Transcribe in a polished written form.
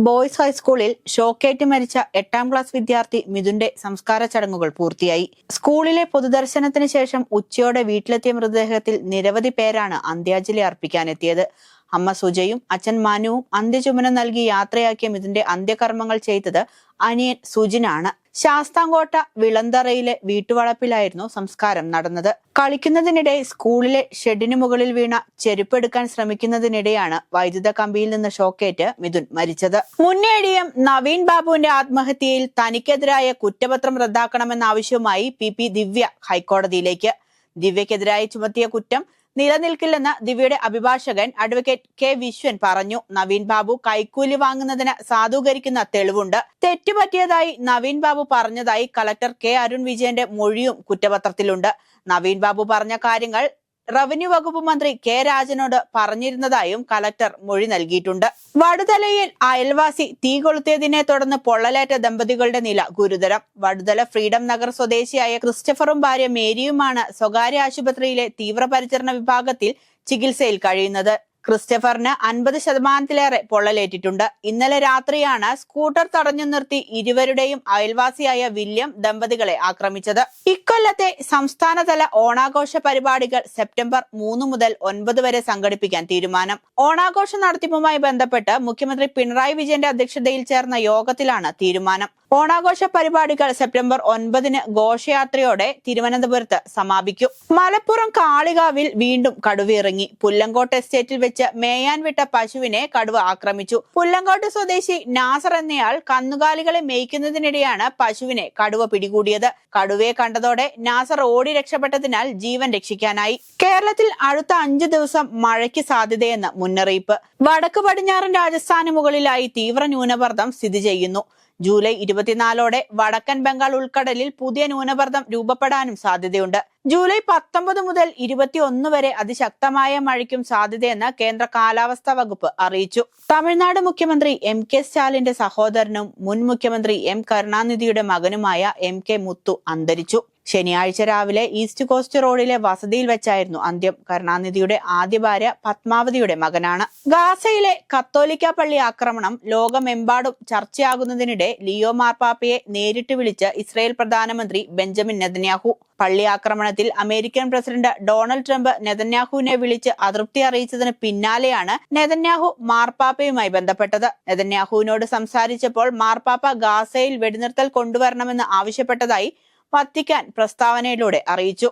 Boys ഹൈസ്കൂളിൽ ഷോക്കേറ്റ് മരിച്ച 8ാം ക്ലാസ് വിദ്യാർത്ഥി മിഥുന്റെ സംസ്കാര ചടങ്ങുകൾ പൂർത്തിയായി. സ്കൂളിലെ പൊതുദർശനത്തിന് ശേഷം ഉച്ചയോടെ വീട്ടിലെത്തിയ മൃതദേഹത്തിൽ നിരവധി പേരാണ് അന്ത്യാഞ്ജലി അർപ്പിക്കാനെത്തിയത്. അമ്മ സുജയും അച്ഛൻ മനുവും അന്ത്യചുമനം നൽകി യാത്രയാക്കിയ മിഥുന്റെ അന്ത്യകർമ്മങ്ങൾ ചെയ്തത് അനിയൻ സുജിനാണ്. ശാസ്താംകോട്ട വിളന്തറയിലെ വീട്ടുവളപ്പിലായിരുന്നു സംസ്കാരം നടന്നത്. കളിക്കുന്നതിനിടെ സ്കൂളിലെ ഷെഡിന് മുകളിൽ വീണ ചെരുപ്പെടുക്കാൻ ശ്രമിക്കുന്നതിനിടെയാണ് വൈദ്യുത കമ്പിയിൽ നിന്ന് ഷോക്കേറ്റ് മിഥുൻ മരിച്ചത്. മുൻ ADM നവീൻ ബാബുവിന്റെ ആത്മഹത്യയിൽ തനിക്കെതിരായ കുറ്റപത്രം റദ്ദാക്കണമെന്ന ആവശ്യവുമായി PP ദിവ്യ ഹൈക്കോടതിയിലേക്ക്. ദിവ്യക്കെതിരായി ചുമത്തിയ കുറ്റം നിലനിൽക്കില്ലെന്ന് ദിവ്യയുടെ അഭിഭാഷകൻ അഡ്വക്കേറ്റ് K വിശ്വൻ പറഞ്ഞു. നവീൻ ബാബു കൈക്കൂലി വാങ്ങുന്നതിന് സാധൂകരിക്കുന്ന തെളിവുണ്ട്. തെറ്റുപറ്റിയതായി നവീൻ ബാബു പറഞ്ഞതായി കളക്ടർ K അരുൺ വിജയന്റെ മൊഴിയും കുറ്റപത്രത്തിലുണ്ട്. നവീൻ ബാബു പറഞ്ഞ കാര്യങ്ങൾ റവന്യൂ വകുപ്പ് മന്ത്രി K രാജനോട് പറഞ്ഞിരുന്നതായും കളക്ടർ മൊഴി നൽകിയിട്ടുണ്ട്. വടുതലയിൽ അയൽവാസി തീ കൊളുത്തിയതിനെ തുടർന്ന് പൊള്ളലേറ്റ ദമ്പതികളുടെ നില ഗുരുതരം. വടുതല ഫ്രീഡം നഗർ സ്വദേശിയായ ക്രിസ്റ്റഫറും ഭാര്യ മേരിയുമാണ് സ്വകാര്യ ആശുപത്രിയിലെ തീവ്രപരിചരണ വിഭാഗത്തിൽ ചികിത്സയിൽ കഴിയുന്നത്. ക്രിസ്റ്റഫറിന് 50% പൊള്ളലേറ്റിട്ടുണ്ട്. ഇന്നലെ രാത്രിയാണ് സ്കൂട്ടർ തടഞ്ഞു നിർത്തി ഇരുവരുടെയും അയൽവാസിയായ വില്യം ദമ്പതികളെ ആക്രമിച്ചത്. ഇക്കൊല്ലത്തെ സംസ്ഥാനതല ഓണാഘോഷ പരിപാടികൾ സെപ്റ്റംബർ 3 മുതൽ 9 വരെ സംഘടിപ്പിക്കാൻ തീരുമാനം. ഓണാഘോഷ നടത്തിപ്പുമായി ബന്ധപ്പെട്ട് മുഖ്യമന്ത്രി പിണറായി വിജയന്റെ അധ്യക്ഷതയിൽ ചേർന്ന യോഗത്തിലാണ് തീരുമാനം. ഓണാഘോഷ പരിപാടികൾ സെപ്റ്റംബർ 9 ഘോഷയാത്രയോടെ തിരുവനന്തപുരത്ത് സമാപിക്കും. മലപ്പുറം കാളികാവിൽ വീണ്ടും കടുവയിറങ്ങി. പുല്ലങ്കോട്ട് എസ്റ്റേറ്റിൽ വെച്ച് മേയാൻ വിട്ട പശുവിനെ കടുവ ആക്രമിച്ചു. പുല്ലങ്കോട്ട് സ്വദേശി നാസർ എന്നയാൾ കന്നുകാലികളെ മേയ്ക്കുന്നതിനിടെയാണ് പശുവിനെ കടുവ പിടികൂടിയത്. കടുവയെ കണ്ടതോടെ നാസർ ഓടി രക്ഷപ്പെട്ടതിനാൽ ജീവൻ രക്ഷിക്കാനായി. കേരളത്തിൽ അടുത്ത 5 ദിവസം മഴയ്ക്ക് സാധ്യതയെന്ന് മുന്നറിയിപ്പ്. വടക്ക് പടിഞ്ഞാറൻ രാജസ്ഥാന് മുകളിലായി തീവ്ര ന്യൂനമർദ്ദം സ്ഥിതി ചെയ്യുന്നു. ജൂലൈ 24ഓടെ വടക്കൻ ബംഗാൾ ഉൾക്കടലിൽ പുതിയ ന്യൂനമർദ്ദം രൂപപ്പെടാനും സാധ്യതയുണ്ട്. ജൂലൈ 19 മുതൽ 21 വരെ അതിശക്തമായ മഴയ്ക്കും സാധ്യതയെന്ന് കേന്ദ്ര കാലാവസ്ഥാ വകുപ്പ് അറിയിച്ചു. തമിഴ്നാട് മുഖ്യമന്ത്രി MK സ്റ്റാലിന്റെ സഹോദരനും മുൻ മുഖ്യമന്ത്രി M കരുണാനിധിയുടെ മകനുമായ MK മുത്തു അന്തരിച്ചു. ശനിയാഴ്ച രാവിലെ ഈസ്റ്റ് കോസ്റ്റ് റോഡിലെ വസതിയിൽ വെച്ചായിരുന്നു അന്ത്യം. കരുണാനിധിയുടെ ആദ്യ ഭാര്യ പത്മാവതിയുടെ മകനാണ്. ഗാസയിലെ കത്തോലിക്ക പള്ളി ആക്രമണം ലോകമെമ്പാടും ചർച്ചയാകുന്നതിനിടെ ലിയോ മാർപ്പാപ്പയെ നേരിട്ട് വിളിച്ച് ഇസ്രായേൽ പ്രധാനമന്ത്രി ബെഞ്ചമിൻ നെതന്യാഹു. പള്ളി ആക്രമണത്തിൽ അമേരിക്കൻ പ്രസിഡന്റ് ഡൊണാൾഡ് ട്രംപ് നെതന്യാഹുവിനെ വിളിച്ച് അതൃപ്തി അറിയിച്ചതിന് പിന്നാലെയാണ് നെതന്യാഹു മാർപ്പാപ്പയുമായി ബന്ധപ്പെട്ടത്. നെതന്യാഹുവിനോട് സംസാരിച്ചപ്പോൾ മാർപ്പാപ്പ ഗാസയിൽ വെടിനിർത്തൽ കൊണ്ടുവരണമെന്ന് ആവശ്യപ്പെട്ടതായി വത്തിക്കാൻ പ്രസ്താവനയിലൂടെ അറിയിച്ചു.